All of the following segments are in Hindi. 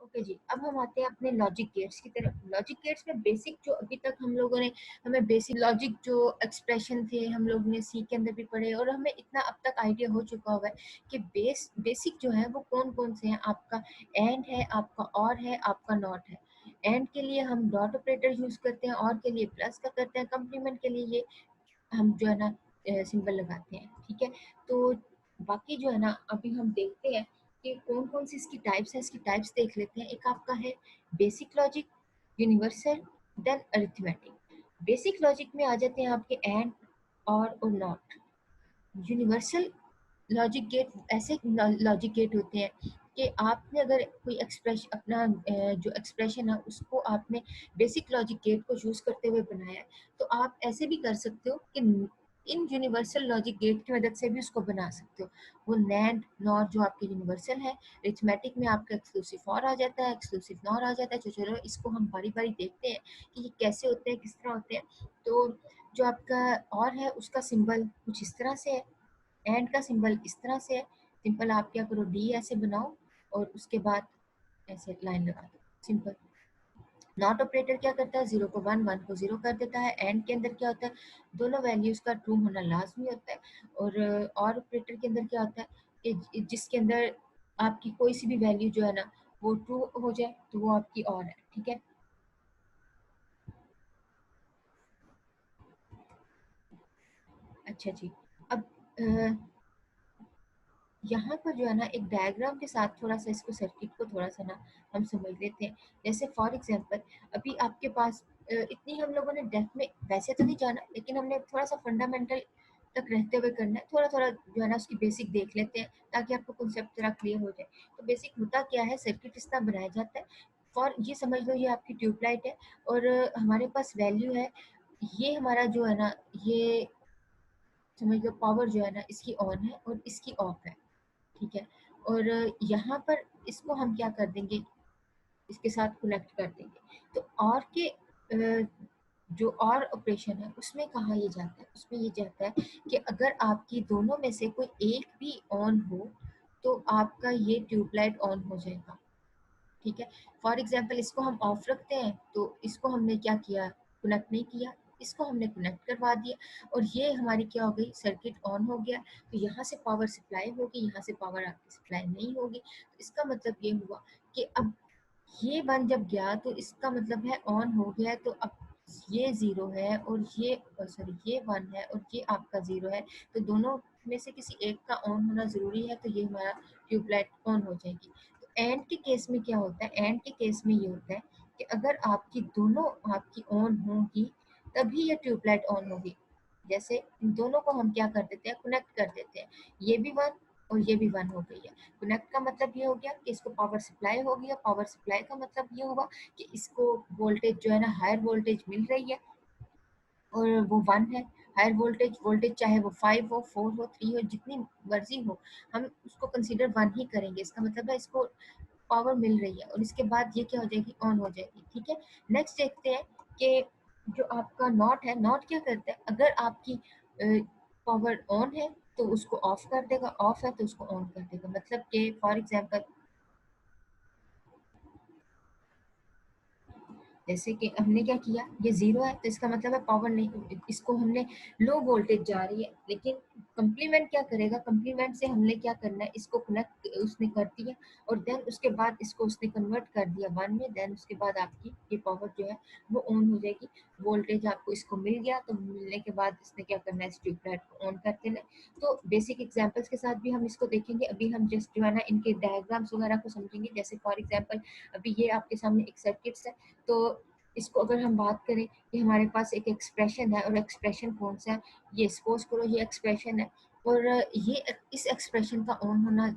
ओके जी, अब हम आते हैं अपने लॉजिक गेट्स की तरफ। लॉजिक गेट्स में बेसिक जो अभी तक हम लोगों ने, हमें बेसिक लॉजिक जो एक्सप्रेशन थे हम लोग ने सी के अंदर भी पढ़े, और हमें इतना अब तक आइडिया हो चुका हुआ है कि बेसिक जो है वो कौन कौन से हैं। आपका एंड है, आपका और है, आपका नॉट है। एंड के लिए हम डॉट ऑपरेटर यूज करते हैं, और के लिए प्लस का करते हैं, कंप्लीमेंट के लिए ये हम जो है ना सिंबल लगाते हैं। ठीक है, तो बाकी जो है ना अभी हम देखते हैं कि कौन कौन सी इसकी टाइप्स है। इसकी टाइप्स देख लेते हैं। एक आपका है basic logic, universal, then arithmetic. Basic logic में आ जाते हैं आपके एंड और नॉट। यूनिवर्सल लॉजिक गेट ऐसे लॉजिक गेट होते हैं कि आपने अगर कोई एक्सप्रेशन अपना जो एक्सप्रेशन है उसको आपने बेसिक लॉजिक गेट को यूज करते हुए बनाया है, तो आप ऐसे भी कर सकते हो कि इन यूनिवर्सल लॉजिक गेट की मदद से भी उसको बना सकते हो। वो नैंड नॉर जो आपके यूनिवर्सल है, रिथमेटिक में आपका एक्सक्लूसिव और आ जाता है, एक्सक्लूसिव नॉर आ जाता है। तो चलो इसको हम बारी बारी देखते हैं कि ये कैसे होते हैं, किस तरह होते हैं। तो जो आपका और है उसका सिंबल कुछ इस तरह से है, एंड का सिंबल इस तरह से है। सिंपल आप क्या करो, डी ऐसे बनाओ और उसके बाद ऐसे लाइन लगा दो, सिंपल। नॉट ऑपरेटर क्या करता है, 0 को 1, 1 को 0 कर देता है। एंड के अंदर क्या होता है, दोनों वैल्यूज का ट्रू होना लाजमी होता है। और ऑपरेटर के अंदर क्या होता है कि जिसके अंदर आपकी कोई सी भी वैल्यू जो है ना वो ट्रू हो जाए तो वो आपकी और है। ठीक है, अच्छा जी। अब यहाँ पर जो है ना एक डायग्राम के साथ थोड़ा सा इसको, सर्किट को थोड़ा सा ना हम समझ लेते हैं। जैसे फॉर एग्जांपल अभी आपके पास इतनी हम लोगों ने डेप्थ में वैसे तो नहीं जाना, लेकिन हमने थोड़ा सा फंडामेंटल तक रहते हुए करना है। थोड़ा थोड़ा जो है ना उसकी बेसिक देख लेते हैं ताकि आपको कॉन्सेप्ट थोड़ा क्लियर हो जाए। तो बेसिक होता क्या है, सर्किट इस तरह बनाया जाता है। फॉर ये समझ लो ये आपकी ट्यूबलाइट है, और हमारे पास वैल्यू है, ये हमारा जो है ना ये समझ लो पावर जो है ना इसकी ऑन है और इसकी ऑफ है। ठीक है, और यहाँ पर इसको हम क्या कर देंगे, इसके साथ कनेक्ट कर देंगे। तो और के जो और ऑपरेशन है उसमें कहा ये जाता है, उसमें ये जाता है कि अगर आपकी दोनों में से कोई एक भी ऑन हो तो आपका ये ट्यूबलाइट ऑन हो जाएगा। ठीक है, फॉर एग्जाम्पल इसको हम ऑफ रखते हैं तो इसको हमने क्या किया, कनेक्ट नहीं किया, इसको हमने कनेक्ट करवा दिया, और ये हमारी क्या हो गई, सर्किट ऑन हो गया। तो यहाँ से पावर सप्लाई होगी, यहाँ से पावर आपकी सप्लाई नहीं होगी। तो इसका मतलब ये हुआ कि अब ये वन जब गया तो इसका मतलब है ऑन हो गया है। तो अब ये ज़ीरो है और ये सॉरी ये वन है और ये आपका ज़ीरो है। तो दोनों में से किसी एक का ऑन होना ज़रूरी है, तो ये हमारा ट्यूबलाइट ऑन हो जाएगी। तो एंड के केस में क्या होता है, एंड के केस में ये होता है कि अगर आपकी दोनों आपकी ऑन होंगी तभी ये ट्यूबलाइट ऑन होगी। जैसे इन दोनों को हम क्या कर देते हैं, कनेक्ट कर देते हैं। ये भी वन और ये भी वन हो गई है। कनेक्ट का मतलब ये हो गया कि इसको पावर सप्लाई हो गया। पावर सप्लाई का मतलब ये हुआ कि इसको वोल्टेज जो है ना हायर वोल्टेज मिल रही है, और वो वन है। हायर वोल्टेज, वोल्टेज चाहे वो 5 हो, 4 हो, 3 हो, जितनी मर्जी हो, हम उसको कंसीडर वन ही करेंगे। इसका मतलब है इसको पावर मिल रही है, और इसके बाद ये क्या हो जाएगी, ऑन हो जाएगी। ठीक है, नेक्स्ट देखते हैं कि जो आपका नॉट है, नॉट क्या करता है, अगर आपकी पावर ऑन है तो उसको ऑफ कर देगा, ऑफ है तो उसको ऑन कर देगा। मतलब कि फॉर एग्जांपल जैसे कि हमने क्या किया, ये जीरो है तो इसका मतलब है पावर नहीं, इसको हमने लो वोल्टेज जा रही है। लेकिन कंप्लीमेंट क्या करेगा, कंप्लीमेंट से हमने क्या करना है, इसको कनेक्ट उसने कर दिया और देन उसके बाद इसको उसने कन्वर्ट कर दिया वन में। देन उसके बाद आपकी ये पावर जो है वो ऑन हो जाएगी। वोल्टेज आपको इसको मिल गया, तो मिलने के बाद इसने क्या करना है, स्ट्रीट लाइट को ऑन कर देना है। तो बेसिक एग्जाम्पल्स के साथ भी हम इसको देखेंगे। अभी हम जस्ट जो है ना इनके डायग्राम्स वगैरह को समझेंगे। जैसे फॉर एग्जाम्पल अभी ये आपके सामने एक सर्किट्स है, तो इसको अगर हम बात करें कि हमारे पास एक एक्सप्रेशन है, और एक्सप्रेशन कौन सा है, ये सपोज करो ये एक्सप्रेशन है, और ये इस एक्सप्रेशन का ऑन होना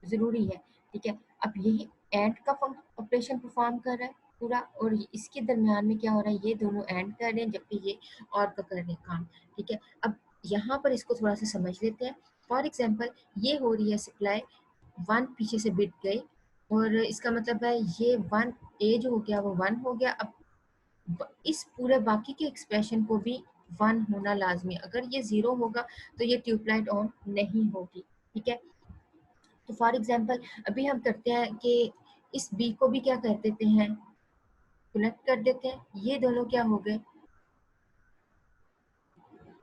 ज़रूरी है। ठीक है, अब यही एंड का ऑपरेशन परफॉर्म कर रहा है पूरा, और इसके दरमियान में क्या हो रहा है, ये दोनों एंड कर रहे हैं जबकि ये और का कर रहे हैं काम। ठीक है, अब यहाँ पर इसको थोड़ा सा समझ लेते हैं। फॉर एग्जाम्पल ये हो रही है सप्लाई, वन पीछे से बिट गई, और इसका मतलब है ये वन ए जो हो गया वो वन हो गया। अब इस पूरे बाकी के एक्सप्रेशन को भी वन होना लाजमी है। अगर ये ज़ीरो होगा तो ये ट्यूबलाइट ऑन नहीं होगी। ठीक है, तो फॉर एग्जांपल अभी हम करते हैं कि इस बी को भी क्या कर देते हैं, कनेक्ट कर देते हैं। ये दोनों क्या हो गए,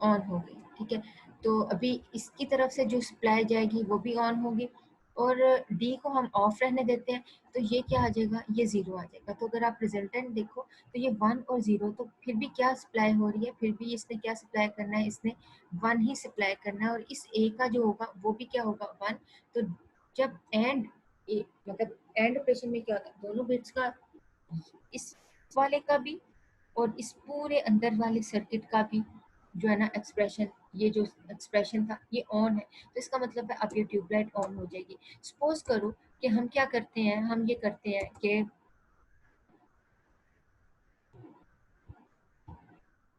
ऑन हो गई। ठीक है, तो अभी इसकी तरफ से जो सप्लाई जाएगी वो भी ऑन होगी, और डी को हम ऑफ रहने देते हैं, तो ये क्या आ जाएगा, ये ज़ीरो आ जाएगा। तो अगर आप रिजल्टेंट देखो तो ये 1 और 0, तो फिर भी क्या सप्लाई हो रही है, फिर भी इसने क्या सप्लाई करना है, इसने 1 ही सप्लाई करना है, और इस ए का जो होगा वो भी क्या होगा, 1। तो जब एंड मतलब एंड ऑपरेशन में क्या होता है, दोनों बिट्स का, इस वाले का भी और इस पूरे अंदर वाले सर्किट का भी जो है ना एक्सप्रेशन, ये जो एक्सप्रेशन था ये ऑन है, तो इसका मतलब है अब ये ट्यूबलाइट ऑन हो जाएगी। सपोज करो कि हम क्या करते हैं, हम ये करते हैं कि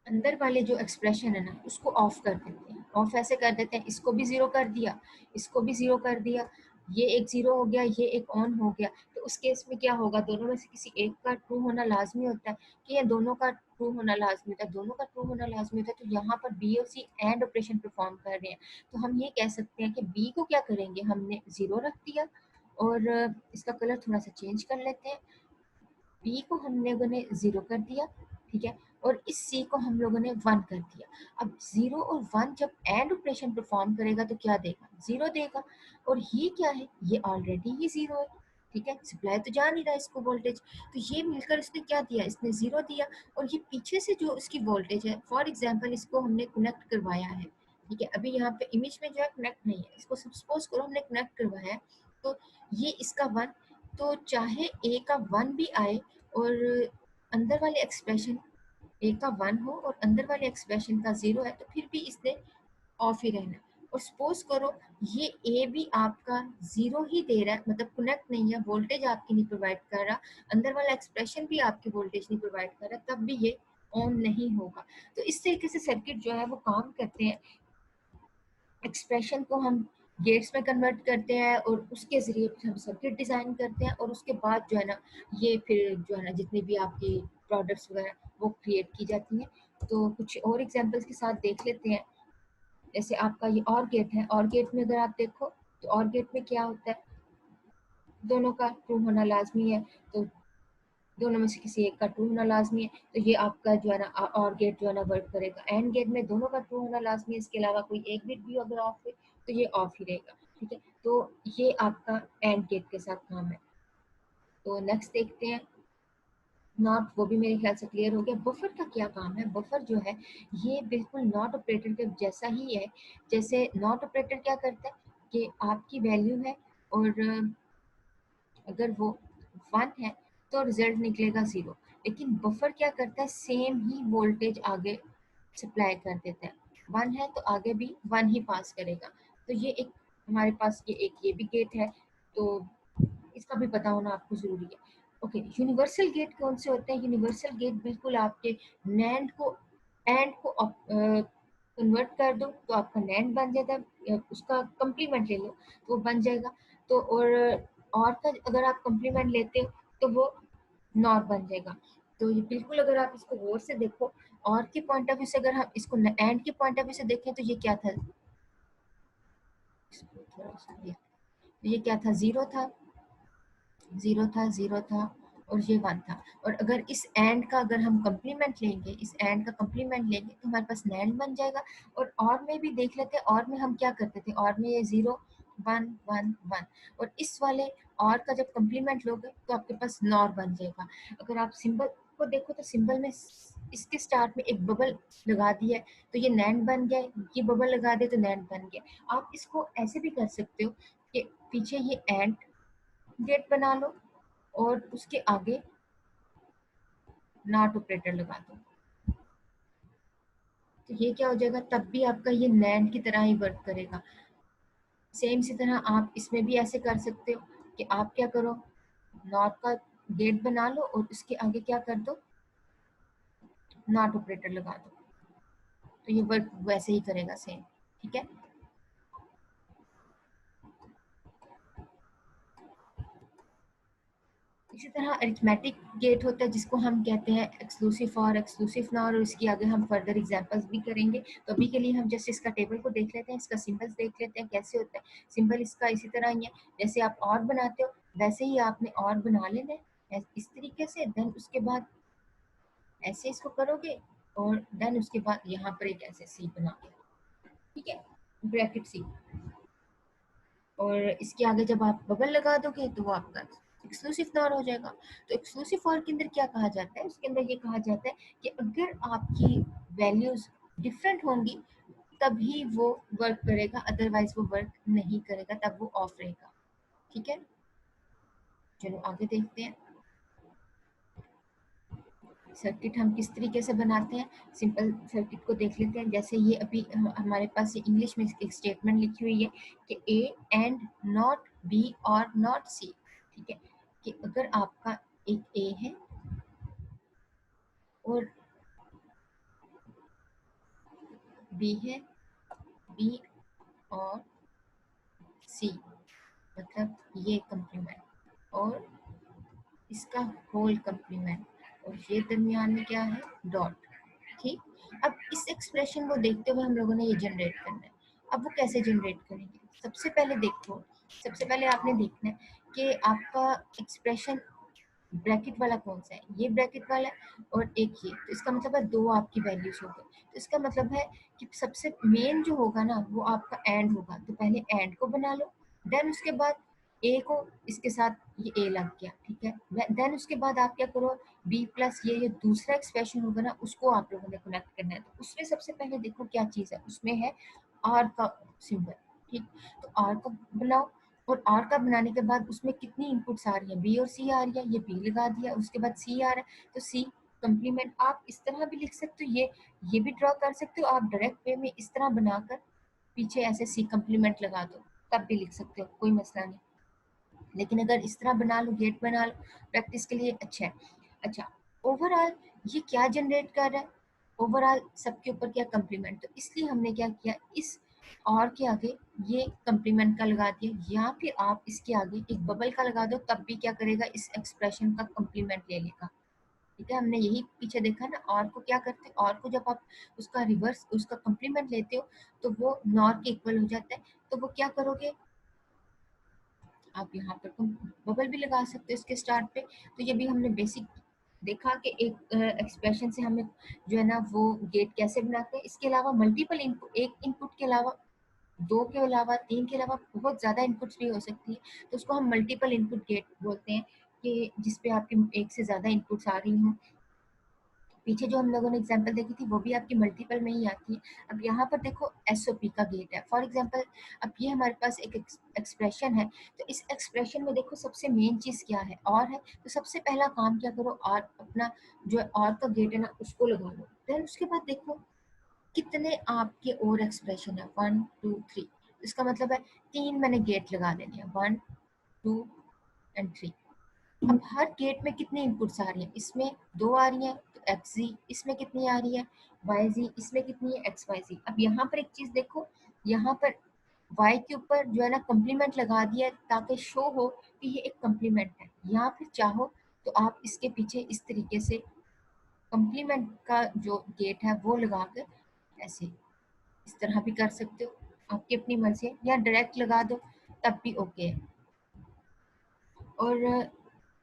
अंदर वाले जो एक्सप्रेशन है ना उसको ऑफ कर देते हैं। ऑफ ऐसे कर देते हैं, इसको भी ज़ीरो कर दिया, इसको भी ज़ीरो कर दिया, ये एक ज़ीरो हो गया, ये एक ऑन हो गया। तो उस केस में क्या होगा, दोनों में से किसी एक का ट्रू होना लाजमी होता है, कि ये दोनों का ट्रू होना लाजमी होता है, दोनों का ट्रू होना लाजमी होता है। तो यहाँ पर बी और सी एंड ऑपरेशन परफॉर्म कर रहे हैं, तो हम ये कह सकते हैं कि बी को क्या करेंगे, हमने ज़ीरो रख दिया, और इसका कलर थोड़ा सा चेंज कर लेते हैं। बी को हम लोगों ने ज़ीरो कर दिया, ठीक है, और इस सी को हम लोगों ने 1 कर दिया। अब 0 और 1 जब एंड ऑपरेशन परफॉर्म करेगा तो क्या देगा, 0 देगा, और ये क्या है, ये ऑलरेडी ही 0 है। ठीक है, सप्लाई तो जा नहीं रहा इसको वोल्टेज, तो ये मिलकर इसने क्या दिया, इसने 0 दिया, और ये पीछे से जो इसकी वोल्टेज है, फॉर एग्जाम्पल इसको हमने कनेक्ट करवाया है। ठीक है, अभी यहाँ पे इमेज में जो है कनेक्ट नहीं है, इसको सपोज करो हमने कनेक्ट करवाया है, तो ये इसका 1, तो चाहे ए का 1 भी आए और अंदर वाले एक्सप्रेशन ए का 1 हो और अंदर वाले एक्सप्रेशन का 0 है, तो फिर भी इसने ऑफ ही रहना। और सपोज करो ये ए भी आपका 0 ही दे रहा है, मतलब कनेक्ट नहीं है, वोल्टेज आपकी नहीं प्रोवाइड कर रहा, अंदर वाला एक्सप्रेशन भी आपकी वोल्टेज नहीं प्रोवाइड कर रहा, तब भी ये ऑन नहीं होगा। तो इस तरीके से सर्किट जो है वो काम करते हैं। एक्सप्रेशन को हम गेट्स में कन्वर्ट करते हैं और उसके ज़रिए फिर हम सर्किट डिज़ाइन करते हैं, और उसके बाद जो है ना ये फिर जो है ना जितनी भी आपकी प्रोडक्ट्स वगैरह वो क्रिएट की जाती हैं। तो कुछ और एग्जांपल्स के साथ देख लेते हैं। जैसे आपका ये और गेट है, और गेट में अगर आप देखो तो और गेट में क्या होता है, दोनों का ट्रू होना लाजमी है, तो दोनों में से किसी एक का ट्रू होना लाजमी है, तो ये आपका जो है ना और गेट जो है ना वर्क करेगा। एंड गेट में दोनों का ट्रू होना लाजमी है, इसके अलावा कोई एक बिट भी अगर ऑफ है तो ये ऑफ ही रहेगा। ठीक है, तो ये आपका एंड गेट के साथ काम है। तो नेक्स्ट देखते हैं नॉट, वो भी मेरे ख्याल से क्लियर हो गया। बफर का क्या काम है, बफर जो है ये बिल्कुल नॉट ऑपरेटर के जैसा ही है। जैसे नॉट ऑपरेटर क्या करता है कि आपकी वैल्यू है और अगर वो 1 है तो रिजल्ट निकलेगा 0, लेकिन बफर क्या करता है, सेम ही वोल्टेज आगे सप्लाई कर देता है। 1 है तो आगे भी 1 ही पास करेगा। तो ये एक हमारे पास ये भी गेट है, तो इसका भी पता होना आपको ज़रूरी है। ओके, यूनिवर्सल गेट कौन से होते हैं, यूनिवर्सल गेट बिल्कुल आपके नैंड को एंड को कन्वर्ट कर दो तो आपका नैंड बन जाता है, उसका कम्प्लीमेंट ले लो तो वो बन जाएगा। तो और का अगर आप कम्प्लीमेंट लेते हो तो वो नॉर बन जाएगा। तो ये बिल्कुल अगर आप इसको गौर से देखो, और के पॉइंट ऑफ व्यू से अगर हम इसको एंड के पॉइंट ऑफ व्यू से देखें तो ये क्या था, थोड़ा सा ये क्या था, ज़ीरो था, ज़ीरो था, ज़ीरो था, और ये 1 था। और अगर इस एंड का अगर हम कम्प्लीमेंट लेंगे, इस एंड का कम्प्लीमेंट लेंगे तो हमारे पास नैंड बन जाएगा। और में भी देख लेते हैं, और में हम क्या करते थे, और में ये 0 1 1 1, और इस वाले और का जब कम्प्लीमेंट लोगे तो आपके पास नॉर बन जाएगा। अगर आप सिंबल को देखो तो सिंबल में इसके स्टार्ट में एक बबल लगा दिया है तो ये नैंड बन गया, ये बबल लगा दे तो नैंड बन गया। आप इसको ऐसे भी कर सकते हो कि पीछे ये एंड गेट बना लो और उसके आगे नॉट ऑपरेटर लगा दो, तो ये क्या हो जाएगा, तब भी आपका ये नैंड की तरह ही वर्क करेगा। सेम इसी तरह आप इसमें भी ऐसे कर सकते हो कि आप क्या करो, नॉट का गेट बना लो और उसके आगे क्या कर दो, नॉट ऑपरेटर लगा दो, तो ये वर्क वैसे ही करेगा सेम। ठीक है, इसी तरह अरिथमेटिक गेट होता है जिसको हम कहते हैं एक्सक्लूसिव और एक्सक्लूसिव नॉर, और इसकी आगे हम फर्दर एग्जांपल्स भी करेंगे। तो अभी के लिए हम जैसे इसका टेबल को देख लेते हैं, इसका सिंबल्स देख लेते हैं कैसे होता है। सिंबल इसका इसी तरह ही है, जैसे आप और बनाते हो वैसे ही आपने और बना लेना है इस तरीके से। देन उसके बाद ऐसे इसको करोगे और देन उसके बाद यहाँ पर एक ऐसे सी बना के, ठीक है, ब्रैकेट सी। और इसके आगे जब आप बबल लगा दोगे तो वो आपका एक्सक्लूसिव नॉर हो जाएगा। तो एक्सक्लूसिव फॉर के अंदर क्या कहा जाता है, उसके अंदर ये कहा जाता है कि अगर आपकी वैल्यूज डिफरेंट होंगी तभी वो वर्क करेगा, अदरवाइज वो वर्क नहीं करेगा, तब वो ऑफ रहेगा। ठीक है, चलो आगे देखते हैं सर्किट हम किस तरीके से बनाते हैं। सिंपल सर्किट को देख लेते हैं। जैसे ये अभी हमारे पास इंग्लिश में एक स्टेटमेंट लिखी हुई है कि ए एंड नॉट बी और नॉट सी। ठीक है, कि अगर आपका एक ए है और बी है, बी और सी, मतलब ये कंप्लीमेंट और इसका होल कंप्लीमेंट, और ये दरमियान में क्या है, डॉट। ठीक, अब इस एक्सप्रेशन को देखते हुए हम लोगों ने ये जनरेट करना है। अब वो कैसे जनरेट करेंगे, सबसे पहले देखो, सबसे पहले आपने देखना है कि आपका एक्सप्रेशन ब्रैकेट वाला कौन सा है, ये ब्रैकेट वाला है और एक ये, तो इसका मतलब है दो आपकी वैल्यूज हो गई। तो इसका मतलब है कि सबसे मेन जो होगा ना वो आपका एंड होगा। तो पहले एंड को बना लो, देन उसके बाद ए को इसके साथ ये ए लग गया, ठीक है। देन उसके बाद आप क्या करो, बी प्लस ये दूसरा एक्सप्रेशन होगा ना उसको आप लोगों ने कनेक्ट करना है। तो उसमें सबसे पहले देखो क्या चीज़ है, उसमें है आर का सिंबल। ठीक, तो आर का बनाओ, और आर का बनाने के बाद उसमें कितनी इनपुट्स आ रही है, बी और सी आ रही है, ये बी लगा दिया, उसके बाद सी आ रहा है तो सी कंप्लीमेंट। आप इस तरह भी लिख सकते हो, ये भी ड्रॉ कर सकते हो आप डायरेक्ट वे में, इस तरह बनाकर पीछे ऐसे सी कंप्लीमेंट लगा दो, तब भी लिख सकते हो, कोई मसला नहीं। लेकिन अगर इस तरह बना लो, गेट बना लो, प्रैक्टिस के लिए अच्छा है। अच्छा, ओवरऑल ये क्या जनरेट कर रहा है, ओवरऑल सबके ऊपर क्या कंप्लीमेंट, तो इसलिए हमने क्या किया, इस और के आगे ये कंप्लीमेंट का लगा दिया, या फिर आप इसके आगे एक बबल का लगा दो, तब भी क्या करेगा, इस एक्सप्रेशन का कंप्लीमेंट ले लेगा। ठीक है, हमने यही पीछे देखा ना, और को क्या करते हैं, और को जब आप उसका रिवर्स, उसका कंप्लीमेंट लेते हो तो वो नॉर के इक्वल हो जाता है। तो वो क्या करोगे, आप यहाँ पर बबल भी लगा सकते हो इसके स्टार्ट पे। तो ये भी हमने बेसिक देखा कि एक एक्सप्रेशन से हमें जो है ना वो गेट कैसे बनाते हैं। इसके अलावा मल्टीपल इनपुट, एक इनपुट के अलावा, दो के अलावा, तीन के अलावा बहुत ज़्यादा इनपुट्स भी हो सकती है, तो उसको हम मल्टीपल इनपुट गेट बोलते हैं, कि जिसपे आपकी एक से ज़्यादा इनपुट्स आ रही हों। पीछे जो हम लोगों ने एग्जांपल देखी थी वो भी आपकी मल्टीपल में ही आती है। अब यहाँ पर देखो एसओपी का गेट है, फॉर एग्जांपल अब ये हमारे पास एक एक्सप्रेशन है, तो इस एक्सप्रेशन में देखो सबसे मेन चीज़ क्या है, और है। तो सबसे पहला काम क्या करो, और अपना जो और का गेट है ना उसको लगा लो। देन उसके बाद देखो कितने आपके और एक्सप्रेशन है, 1 2 3। इसका मतलब है तीन मैंने गेट लगा देने हैं, 1 2 एंड 3। अब हर गेट में कितनी इनपुट्स आ रही हैं, इसमें दो आ रही हैं तो एक्स जी, इसमें कितनी आ रही है वाई जी, इसमें कितनी है एक्स वाई जी। अब यहाँ पर एक चीज देखो, यहाँ पर वाई के ऊपर जो है ना कंप्लीमेंट लगा दिया है, ताकि शो हो कि ये एक कंप्लीमेंट है। या फिर चाहो तो आप इसके पीछे इस तरीके से कंप्लीमेंट का जो गेट है वो लगा कर ऐसे इस तरह भी कर सकते हो, आपकी अपनी मर्जी है, या डायरेक्ट लगा दो तब भी ओके है। और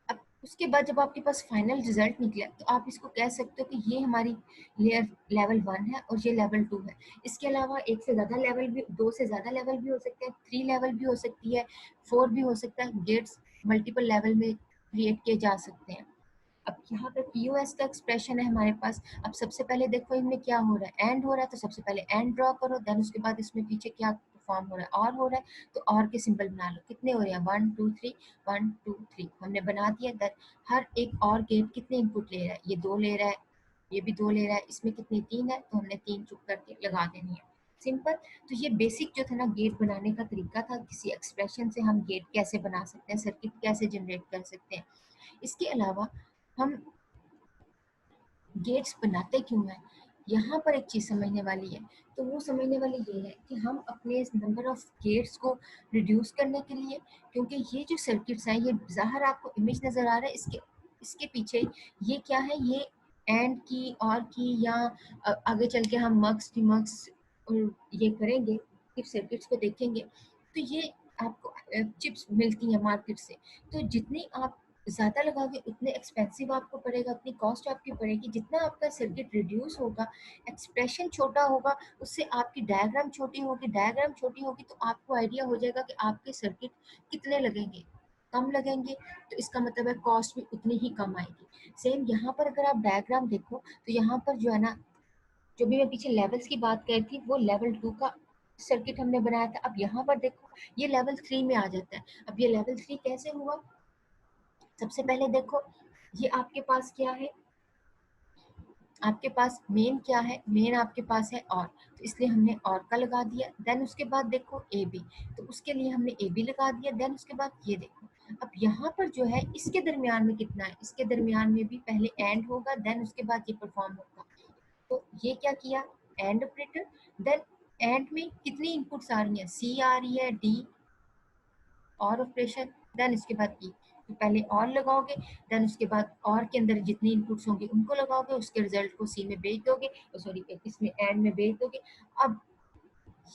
अब उसके बाद जब आपके पास फाइनल रिजल्ट निकला तो आप इसको कह सकते हो कि ये हमारी लेयर लेवल 1 है और ये लेवल 2 है। इसके अलावा एक से ज़्यादा लेवल भी, दो से ज़्यादा लेवल भी हो सकते हैं, 3 लेवल भी हो सकती है, 4 भी हो सकता है। गेट्स मल्टीपल लेवल में क्रिएट किए जा सकते हैं। अब यहाँ पे पीओएस का एक्सप्रेशन है हमारे पास। अब सबसे पहले देखो इनमें क्या हो रहा है, एंड हो रहा है, तो सबसे पहले एंड ड्रॉ करो, देन उसके बाद इसमें पीछे क्या फॉर्म हो रहा है, और हो रहा है, तो और के सिंबल बना लो। कितने हो रहे हैं, 1 2 3, 1 2 3 हमने बना दिया। देन हर एक और गेट कितने इनपुट ले रहा है, ये दो ले रहा है, ये भी दो ले रहा है, इसमें कितनी तीन है, तो हमने तीन चुप करके लगा देनी है, सिंपल। तो ये बेसिक जो था ना गेट बनाने का तरीका था, किसी एक्सप्रेशन से हम गेट कैसे बना सकते हैं, सर्किट कैसे जनरेट कर सकते हैं। इसके अलावा हम गेट्स बनाते क्यों हैं, यहाँ पर एक चीज़ समझने वाली है। तो वो समझने वाली ये है कि हम अपने नंबर ऑफ गेट्स को रिड्यूस करने के लिए, क्योंकि ये जो सर्किट्स हैं, ये ज़ाहिर आपको इमेज नज़र आ रहा है, इसके इसके पीछे ये क्या है, ये एंड की, और की, या आगे चल के हम मक्स डिमक्स ये करेंगे, इफ सर्किट्स को देखेंगे, तो ये आपको चिप्स मिलती हैं मार्केट से, तो जितनी आप ज़्यादा लगाओगे उतने एक्सपेंसिव आपको पड़ेगा, उतनी कॉस्ट आपकी पड़ेगी। जितना आपका सर्किट रिड्यूस होगा, एक्सप्रेशन छोटा होगा, उससे आपकी डायग्राम छोटी होगी, डायग्राम छोटी होगी तो आपको आइडिया हो जाएगा कि आपके सर्किट कितने लगेंगे, कम लगेंगे, तो इसका मतलब है कॉस्ट भी उतनी ही कम आएगी। सेम यहाँ पर अगर आप डायग्राम देखो तो यहाँ पर जो है ना, जो भी मैं पीछे लेवल्स की बात कर रही थी वो लेवल 2 का सर्किट हमने बनाया था। अब यहाँ पर देखो ये लेवल 3 में आ जाता है। अब ये लेवल 3 कैसे हुआ? सबसे पहले देखो, ये आपके पास क्या है, आपके पास मेन क्या है, मेन आपके पास है और, तो इसलिए हमने और का लगा दिया। देन उसके बाद देखो ए बी, तो उसके लिए हमने ए बी लगा दिया। देन उसके बाद ये देखो, अब यहाँ पर जो है इसके दरमियान में कितना है, इसके दरमियान में भी पहले एंड होगा, देन उसके बाद ये परफॉर्म होगा। तो ये क्या किया, एंड ऑपरेटर। देन एंड में कितनी इनपुट्स आ रही हैं, सी आ रही है, डी, और ऑपरेशन, देन इसके बाद ई। तो पहले और लगाओगे, देन उसके बाद और के अंदर जितनी इनपुट्स होंगे उनको लगाओगे, उसके रिजल्ट को सी में भेज दोगे, सॉरी इसमें एंड में भेज दोगे। अब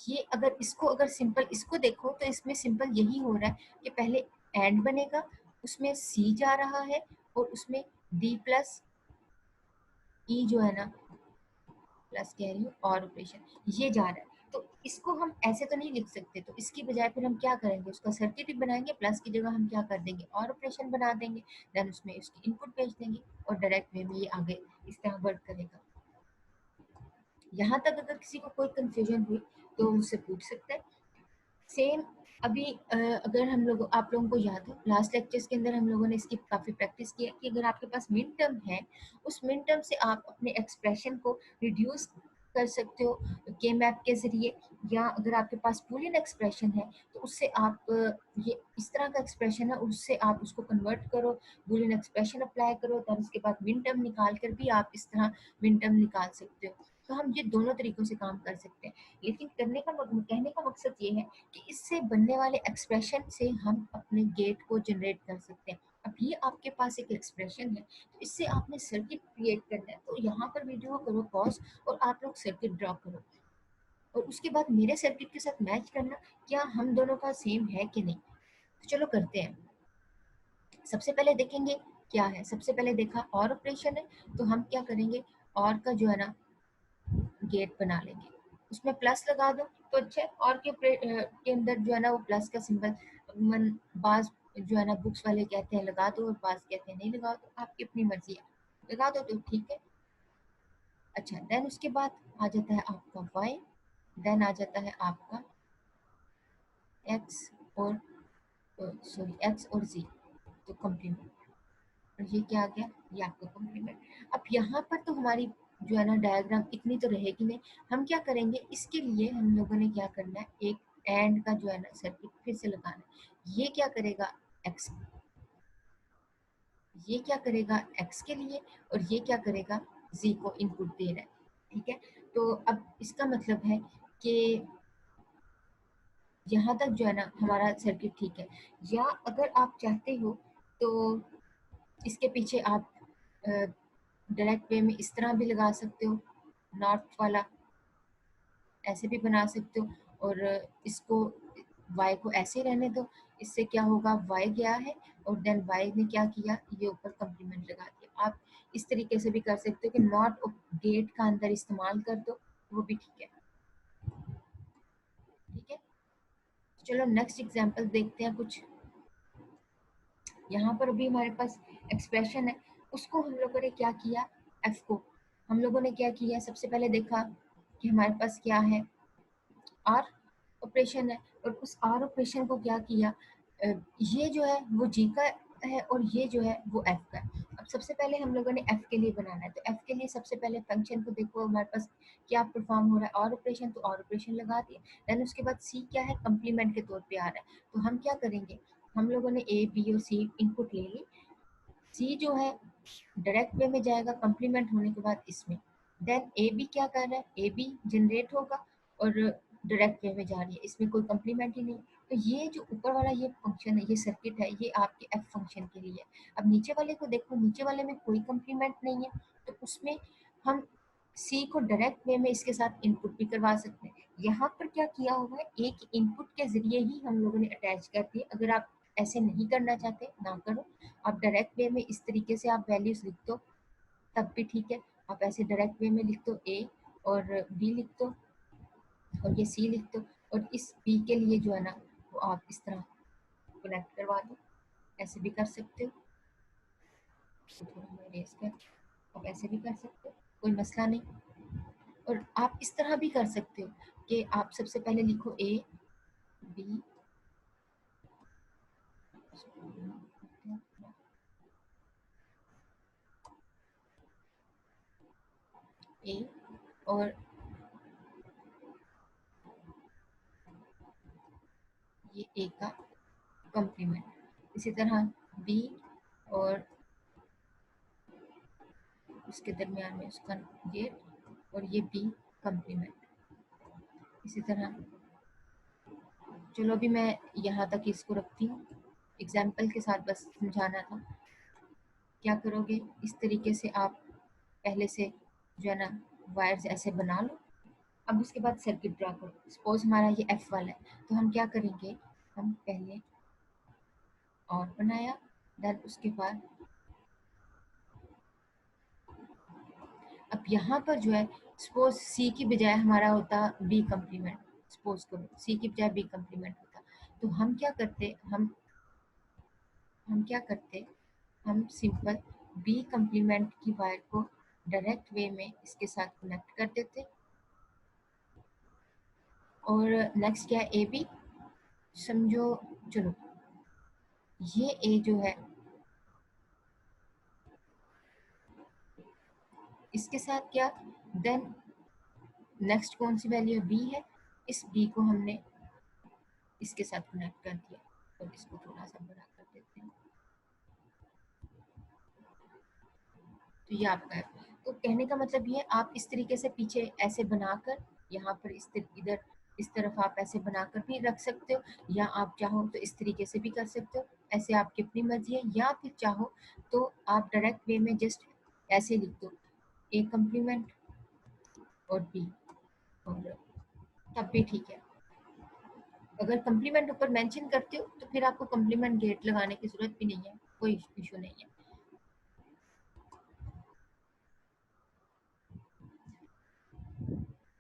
ये अगर इसको अगर सिंपल इसको देखो तो इसमें सिंपल यही हो रहा है कि पहले एंड बनेगा, उसमें सी जा रहा है और उसमें डी प्लस ई जो है ना, प्लस कह रही हूँ और ऑपरेशन, ये जा रहा है। तो इसको हम ऐसे तो नहीं लिख सकते, तो इसकी बजाय फिर हम क्या करेंगे, उसका सर्किट ही बनाएंगे, प्लस की जगह हम क्या कर देंगे, और ऑपरेशन बना देंगे। देन उसमें उसकी इनपुट भेज देंगे और डायरेक्ट वे में ये आगे इस तरह वर्क करेगा। यहाँ तक अगर किसी को कोई कंफ्यूजन हुई तो मुझसे पूछ सकते हैं। सेम अभी अगर हम लोग, आप लोगों को याद हो लास्ट लेक्चर्स के अंदर हम लोगों ने इसकी काफ़ी प्रैक्टिस की है कि अगर आपके पास मिड टर्म है, उस मिड टर्म से आप अपने एक्सप्रेशन को रिड्यूस कर सकते हो के मैप के ज़रिए, या अगर आपके पास बूलियन एक्सप्रेशन है तो उससे आप ये इस तरह का एक्सप्रेशन है उससे आप उसको कन्वर्ट करो, बूलियन एक्सप्रेशन अप्लाई करो, तब उसके बाद मिड टर्म निकाल कर भी आप इस तरह मिड टर्म निकाल सकते हो। तो हम ये दोनों तरीक़ों से काम कर सकते हैं, लेकिन कहने का मकसद ये है कि इससे बनने वाले एक्सप्रेशन से हम अपने गेट को जनरेट कर सकते हैं। अब ये आपके पास एक एक्सप्रेशन है, तो इससे आपने सर्किट क्रिएट करना है, तो यहाँ पर वीडियो करो पॉज और आप लोग सर्किट ड्रॉ करो और उसके बाद मेरे सर्किट के साथ मैच करना, क्या हम दोनों का सेम है कि नहीं। तो चलो करते हैं। सबसे पहले देखेंगे क्या है, सबसे पहले देखा और ऑपरेशन है, तो हम क्या करेंगे, और का जो है ना गेट बना लेंगे, उसमें प्लस लगा दो तो अच्छा है। और के अंदर जो है ना वो प्लस का सिंबल मन बाज जो है ना बुक्स वाले कहते हैं लगा दो और बाज कहते हैं नहीं लगाओ, तो आपकी अपनी मर्जी है, लगा दो तो ठीक है। अच्छा, देन उसके बाद आ जाता है आपका वाई, देन आ जाता है आपका एक्स और सॉरी एक्स और जी, तो कम्प्लीमेंट। और ये क्या आ गया, ये आपका कॉम्प्लीमेंट। अब यहाँ पर तो हमारी जो है ना डायग्राम इतनी तो रहेगी नहीं, हम क्या करेंगे, इसके लिए हम लोगों ने क्या करना है, एक एंड का जो है ना सर्किट फिर से लगाना है। ये क्या करेगा एक्स, ये क्या करेगा एक्स के लिए, और ये क्या करेगा जी को इनपुट दे रहा है, ठीक है। तो अब इसका मतलब है कि यहाँ तक जो है ना हमारा सर्किट ठीक है। या अगर आप चाहते हो तो इसके पीछे आप डायरेक्ट वे में इस तरह भी लगा सकते हो, नॉर्थ वाला ऐसे भी बना सकते हो, और इसको y को ऐसे रहने दो। इससे क्या होगा, y गया है और देन y ने क्या किया, ये ऊपर कम्प्लीमेंट लगा दिया। आप इस तरीके से भी कर सकते हो कि नॉट गेट का अंदर इस्तेमाल कर दो, वो भी ठीक है, ठीक है। चलो नेक्स्ट एग्जांपल देखते हैं कुछ। यहाँ पर भी हमारे पास एक्सप्रेशन है, उसको हम लोगों ने क्या किया, एफ को हम लोगों ने क्या किया, सबसे पहले देखा कि हमारे पास क्या है, आर ऑपरेशन है, और उस आर ऑपरेशन को क्या किया, ये जो है वो जी का है और ये जो है वो एफ का है। अब सबसे पहले हम लोगों ने एफ के लिए बनाना है, तो एफ के लिए सबसे पहले फंक्शन को देखो हमारे पास क्या परफॉर्म हो रहा है, और ऑपरेशन, तो और ऑपरेशन लगा दिया। देन उसके बाद सी क्या है, कंप्लीमेंट के तौर पे आ रहा है, तो हम क्या करेंगे, हम लोगों ने ए बी और सी इनपुट ले ली, सी जो है डायरेक्ट वे में जाएगा कंप्लीमेंट होने के बाद इसमें, देन ए बी क्या कर रहा है, ए बी जनरेट होगा और डायरेक्ट वे में जा रही है, इसमें कोई कंप्लीमेंट ही नहीं। तो ये जो ऊपर वाला ये फंक्शन है, ये सर्किट है, ये आपके एफ फंक्शन के लिए है। अब नीचे वाले को देखो, नीचे वाले में कोई कंप्लीमेंट नहीं है, तो उसमें हम सी को डायरेक्ट वे में इसके साथ इनपुट भी करवा सकते हैं। यहाँ पर क्या किया हुआ है, एक इनपुट के जरिए ही हम लोगों ने अटैच कर दिए। अगर आप ऐसे नहीं करना चाहते ना करो, आप डायरेक्ट वे में इस तरीके से आप वैल्यूज लिख दो तब भी ठीक है। आप ऐसे डायरेक्ट वे में लिख दो ए और बी लिख दो और ये सी लिख दो, और इस बी के लिए जो है ना वो आप इस तरह कनेक्ट करवा दो। ऐसे भी कर सकते हो, तो थोड़ा मैं रेस कर, आप ऐसे भी कर सकते हो, कोई मसला नहीं। और आप इस तरह भी कर सकते हो कि आप सबसे पहले लिखो ए बी ए और ये ए का कंप्लीमेंट। इसी तरह बी और उसके दरमियान में उसका गेट और ये बी कंप्लीमेंट। इसी तरह चलो अभी मैं यहाँ तक इसको रखती हूँ, एग्जाम्पल के साथ बस समझाना था। क्या करोगे, इस तरीके से आप पहले से जो है ना वायर्स ऐसे बना लो। अब उसके बाद सर्किट ड्रा करो। सपोज हमारा ये एफ वाला है, तो हम क्या करेंगे, हम पहले और बनाया, देन उसके बाद अब यहाँ पर जो है सपोज सी की बजाय हमारा होता बी कंप्लीमेंट। सपोज करो सी की बजाय बी कंप्लीमेंट होता, तो हम क्या करते, हम सिंपल बी कंप्लीमेंट की वायर को डायरेक्ट वे में इसके साथ कनेक्ट कर देते। और नेक्स्ट क्या है, ए बी समझो, चलो ये ए जो है इसके साथ क्या, देन नेक्स्ट कौन सी वैल्यू है, बी है। इस बी को हमने इसके साथ कनेक्ट कर दिया और इसको थोड़ा सा बड़ा कर देते हैं, तो ये आपका है। तो कहने का मतलब ये है, आप इस तरीके से पीछे ऐसे बनाकर यहाँ पर इधर इस तरफ आप ऐसे बनाकर भी रख सकते हो, या आप चाहो तो इस तरीके से भी कर सकते हो। ऐसे आपकी अपनी मर्जी है, या फिर चाहो तो आप डायरेक्ट वे में जस्ट ऐसे लिख दो ए कंप्लीमेंट और बी, और तब भी ठीक है। अगर कंप्लीमेंट ऊपर मेंशन करते हो तो फिर आपको कंप्लीमेंट गेट लगाने की जरूरत भी नहीं है, कोई इशू नहीं है।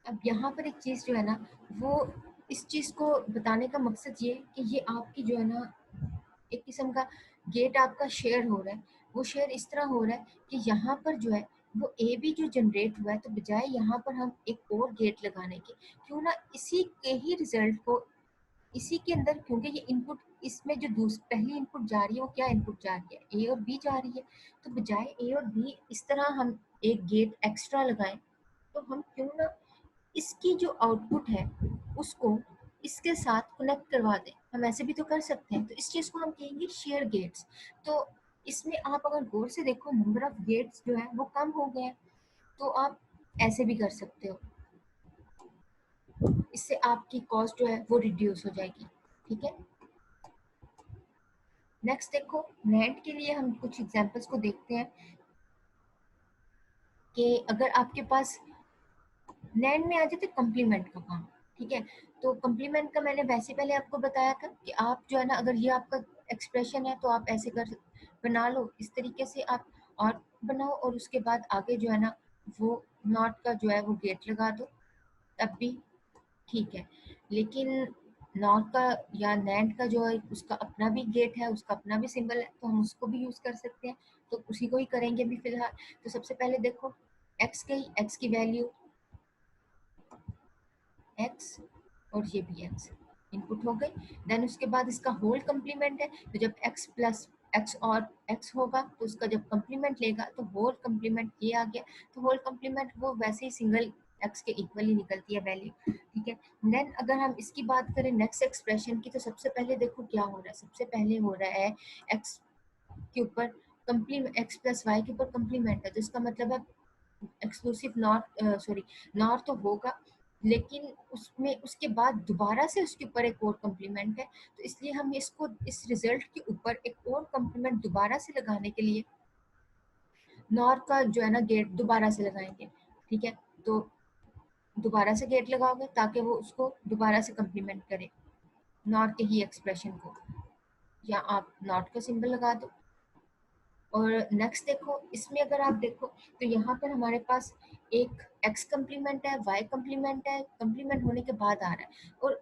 अब यहाँ पर एक चीज जो है ना, वो इस चीज को बताने का मकसद ये है कि ये आपकी जो है ना एक किस्म का गेट आपका शेयर हो रहा है। वो शेयर इस तरह हो रहा है कि यहाँ पर जो है वो ए बी जो जनरेट हुआ है, तो बजाय यहाँ पर हम एक और गेट लगाने के, क्यों ना इसी के ही रिजल्ट को इसी के अंदर, क्योंकि ये इनपुट इसमें जो पहली इनपुट जा रही है वो क्या इनपुट जा रही है, ए और बी जा रही है। तो बजाय ए और बी इस तरह हम एक गेट एक्स्ट्रा लगाएं, तो हम क्यों ना इसकी जो आउटपुट है उसको इसके साथ कनेक्ट करवा दें। हम ऐसे भी तो कर सकते हैं, तो इस चीज़ को हम कहेंगे शेयर गेट्स। तो इसमें आप अगर गौर से देखो नंबर ऑफ गेट्स जो है वो कम हो गए हैं, तो आप ऐसे भी कर सकते हो। इससे आपकी कॉस्ट जो है वो रिड्यूस हो जाएगी। ठीक है, नेक्स्ट देखो नेट के लिए हम कुछ एग्जांपल्स को देखते हैं कि अगर आपके पास नैंड में आ जाते कम्प्लीमेंट का काम। ठीक है, तो कम्प्लीमेंट का मैंने वैसे पहले आपको बताया था कि आप जो है ना अगर ये आपका एक्सप्रेशन है तो आप ऐसे कर बना लो, इस तरीके से आप और बनाओ, और उसके बाद आगे जो है ना वो नॉट का जो है वो गेट लगा दो, तब भी ठीक है। लेकिन नॉट का या नैंड का जो है उसका अपना भी गेट है, उसका अपना भी सिंबल है, तो हम उसको भी यूज कर सकते हैं। तो उसी को ही करेंगे भी फिलहाल। तो सबसे पहले देखो एक्स की वैल्यू एक्स और ये भी एक्स इनपुट हो गई। देन उसके बाद इसका होल कंप्लीमेंट है, तो जब एक्स प्लस एक्स और एक्स होगा तो उसका जब कंप्लीमेंट लेगा तो होल कंप्लीमेंट ये आ गया। तो होल कंप्लीमेंट वो वैसे ही सिंगल एक्स के इक्वल ही निकलती है वैल्यू। ठीक है, देन अगर हम इसकी बात करें नेक्स्ट एक्सप्रेशन की, तो सबसे पहले देखो क्या हो रहा है, सबसे पहले हो रहा है एक्स के ऊपर कंप्लीमेंट, एक्स प्लस वाई के ऊपर कंप्लीमेंट है, तो इसका मतलब है एक्सक्लूसिव नॉट, सॉरी नॉट तो होगा, लेकिन उसमें उसके बाद दोबारा से उसके ऊपर एक और कम्प्लीमेंट है, तो इसलिए हम इसको इस रिजल्ट के ऊपर एक और कम्प्लीमेंट दोबारा से लगाने के लिए नॉर का जो है ना गेट दोबारा से लगाएंगे। ठीक है, तो दोबारा से गेट लगाओगे ताकि वो उसको दोबारा से कम्प्लीमेंट करे नॉट के ही एक्सप्रेशन को, या आप नॉट का सिंबल लगा दो। और नेक्स्ट देखो, इसमें अगर आप देखो तो यहाँ पर हमारे पास एक एक्स कम्प्लीमेंट है, वाई कम्प्लीमेंट है, कम्प्लीमेंट होने के बाद आ रहा है। और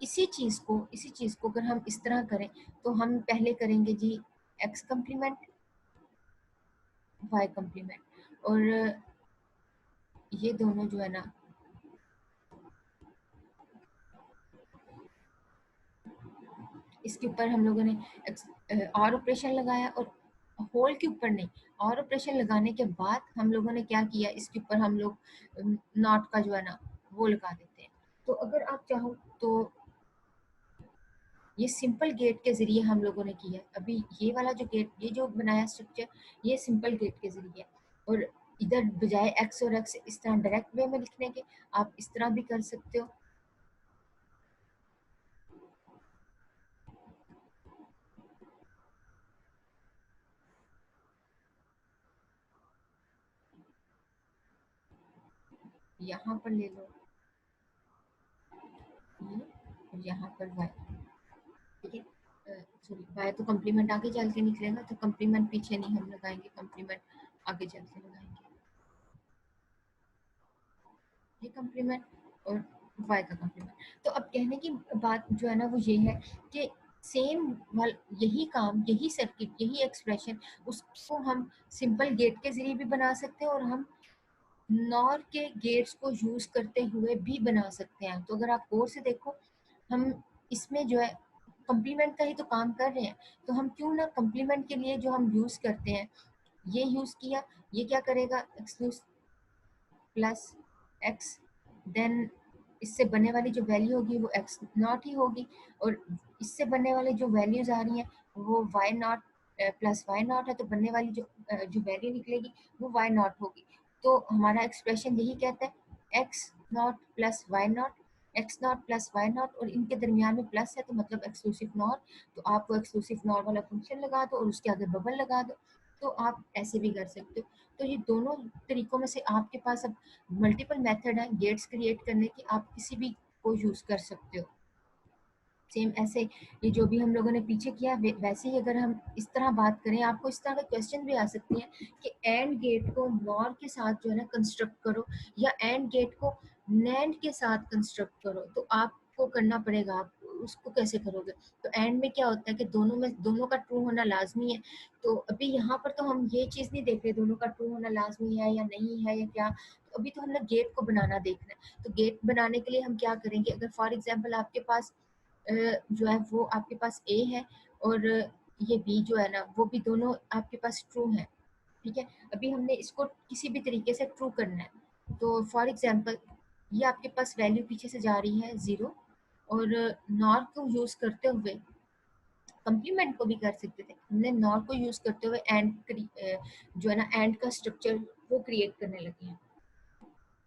इसी चीज़ को अगर हम इस तरह करें तो हम पहले करेंगे जी एक्स कम्प्लीमेंट, वाई कम्प्लीमेंट, और ये दोनों जो है ना, इसके ऊपर हम लोगों ने और ऑपरेशन लगाया, और होल के ऊपर नहीं, और ऑपरेशन लगाने के बाद हम लोगों ने क्या किया, इसके ऊपर हम लोग नॉट का जो है ना वो लगा देते हैं। तो अगर आप चाहो तो ये सिंपल गेट के ज़रिए हम लोगों ने किया। अभी ये वाला जो गेट, ये जो बनाया स्ट्रक्चर, ये सिंपल गेट के ज़रिए। और इधर बजाय एक्स और एक्स इस तरह डायरेक्ट वे में लिखने के, आप इस तरह भी कर सकते हो। यहाँ पर ले लो ये, और यहाँ पर वाई, ठीक है। सॉरी, वाई तो कम्प्लीमेंट आगे चल के निकलेगा, तो कम्प्लीमेंट पीछे नहीं हम लगाएंगे, कम्प्लीमेंट आगे चल के लगाएंगे। ये कम्प्लीमेंट और वाई का कम्प्लीमेंट। तो अब कहने की बात जो है ना वो ये है कि सेम वाल यही काम, यही सर्किट, यही एक्सप्रेशन, उसको हम सिंपल गेट के जरिए भी बना सकते हैं, और हम नॉर के गेट्स को यूज करते हुए भी बना सकते हैं। तो अगर आप गौर से देखो, हम इसमें जो है कम्प्लीमेंट का ही तो काम कर रहे हैं, तो हम क्यों ना कम्प्लीमेंट के लिए जो हम यूज करते हैं ये यूज किया। ये क्या करेगा, एक्सक्लूस प्लस एक्स, देन इससे बनने वाली जो वैल्यू होगी वो एक्स नॉट ही होगी, और इससे बनने वाली जो वैल्यूज आ रही हैं वो y not plus y not है, तो बनने वाली जो वैल्यू निकलेगी वो वाई नॉट होगी। तो हमारा एक्सप्रेशन यही कहता है x not plus y not, x not plus y not, और इनके दरमियान में प्लस है तो मतलब एक्सक्लूसिव नॉट। तो आप वो एक्सक्लूसिव नॉट वाला फंक्शन लगा दो और उसके आगे बबल लगा दो। तो आप ऐसे भी कर सकते हो। तो ये दोनों तरीकों में से आपके पास अब मल्टीपल मेथड है गेट्स क्रिएट करने की, आप किसी भी को यूज कर सकते हो। सेम ऐसे ये जो भी हम लोगों ने पीछे किया वैसे ही अगर हम इस तरह बात करें, आपको इस तरह का क्वेश्चन भी आ सकते हैं कि एंड गेट को नॉर के साथ जो है ना कंस्ट्रक्ट करो, या एंड गेट को नैंड के साथ कंस्ट्रक्ट करो। तो आपको करना पड़ेगा, आप उसको कैसे करोगे। तो एंड में क्या होता है कि दोनों का ट्रू होना लाजमी है। तो अभी यहाँ पर तो हम ये चीज़ नहीं देख रहे दोनों का ट्रू होना लाजमी है या नहीं है या क्या। तो अभी तो हमने गेट को बनाना देखना है। तो गेट बनाने के लिए हम क्या करेंगे, अगर फॉर एग्जाम्पल आपके पास जो है वो आपके पास ए है, और ये बी जो है ना वो भी दोनों आपके पास ट्रू है, ठीक है। अभी हमने इसको किसी भी तरीके से ट्रू करना है। तो फॉर एग्जांपल ये आपके पास वैल्यू पीछे से जा रही है 0, और नॉर को यूज़ करते हुए कंप्लीमेंट को भी कर सकते थे, हमने नॉर को यूज़ करते हुए एंड जो है ना एंड का स्ट्रक्चर वो क्रिएट करने लगे हैं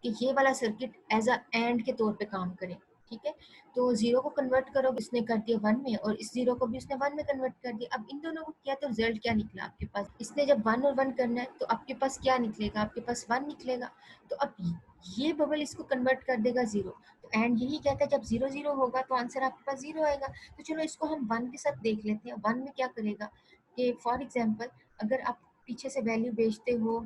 कि ये वाला सर्किट एज अ एंड के तौर पे काम करे, ठीक है। तो 0 को कन्वर्ट करो, इसने कर दिया 1 में, और इस 0 को भी उसने 1 में कन्वर्ट कर दिया। अब इन दोनों को किया तो रिजल्ट क्या निकला आपके पास, इसने जब 1 और 1 करना है तो आपके पास क्या निकलेगा, आपके पास 1 निकलेगा। तो अब ये बबल इसको कन्वर्ट कर देगा 0। तो एंड यही कहता है जब 0 0 होगा तो आंसर आपके पास 0 आएगा। तो चलो इसको हम 1 के साथ देख लेते हैं। 1 में क्या करेगा कि फॉर एग्जाम्पल अगर आप पीछे से वैल्यू भेजते हो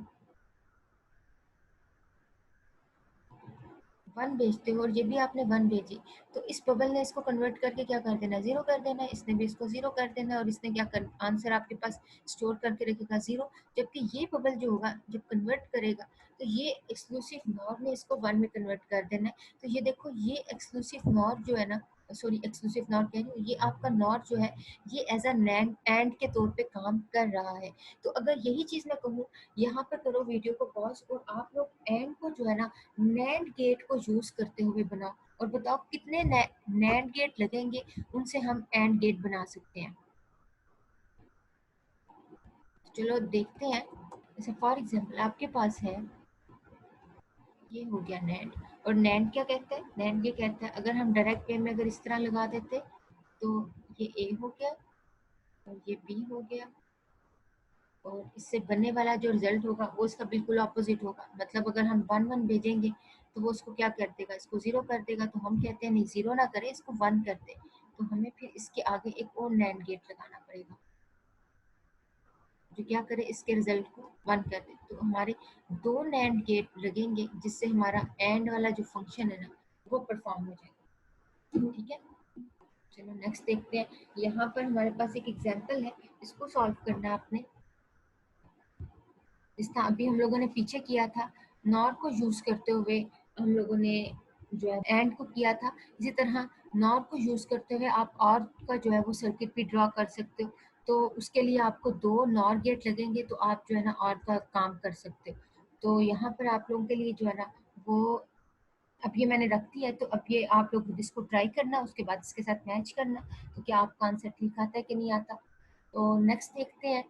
1 भेजते हो, और ये भी आपने 1 भेजी, तो इस बबल ने इसको कन्वर्ट करके क्या कर देना, 0 कर देना है। इसने भी इसको 0 कर देना है, और इसने क्या कर आंसर आपके पास स्टोर करके रखेगा 0। जबकि ये बबल जो होगा जब कन्वर्ट करेगा तो ये एक्सक्लूसिव नॉर ने इसको 1 में कन्वर्ट कर देना है। तो ये देखो ये एक्सक्लूसिव नॉर जो है ना, सॉरी एक्सक्लूसिव नॉर कह रही हूँ, ये आपका नॉर जो है ये एज अ नैंड एंड के तौर पे काम कर रहा है। तो अगर यही चीज़ मैं कहूँ, यहाँ पर करो वीडियो को पॉज, और आप लोग एंड को जो है ना नैंड गेट को यूज करते हुए बनाओ, और बताओ कितने नैंड गेट लगेंगे, उनसे हम एंड गेट बना सकते हैं। चलो देखते हैं। जैसे फॉर एग्जांपल आपके पास है, ये हो गया नैंड। और नैंड क्या कहता है, नैंड ये कहता है अगर हम डायरेक्ट वे में अगर इस तरह लगा देते तो ये ए हो गया और ये बी हो गया, और इससे बनने वाला जो रिजल्ट होगा वो इसका बिल्कुल ऑपोजिट होगा। मतलब अगर हम 1 1 भेजेंगे तो वो उसको क्या कर देगा, इसको 0 कर देगा। तो हम कहते हैं नहीं, 0 ना करें, इसको 1 कर दें। तो हमें फिर इसके आगे एक और नैंड गेट लगाना पड़ेगा जो क्या करे, इसके रिजल्ट को 1 कर दे। तो हमारे 2 नैंड गेट लगेंगे जिससे हमारा एंड वाला जो फंक्शन है ना वो परफॉर्म हो जाएगा। ठीक है, चलो नेक्स्ट देखते हैं। यहाँ पर हमारे पास एक एग्जांपल है, इसको सॉल्व करना है आपने। जिस तरह अभी हम लोगों ने पीछे किया था, नॉर को यूज करते हुए हम लोगों ने जो है एंड को किया था, इसी तरह नॉर को यूज करते हुए आप और का जो है वो सर्किट भी ड्रॉ कर सकते हो। तो उसके लिए आपको 2 नॉर गेट लगेंगे तो आप जो है ना और का काम कर सकते हो। तो यहाँ पर आप लोगों के लिए जो है ना वो अब ये मैंने रख दिया है। तो अब ये आप लोग इसको ट्राई करना, उसके बाद इसके साथ मैच करना तो क्या आपका आंसर ठीक आता है कि नहीं आता। तो नेक्स्ट देखते हैं।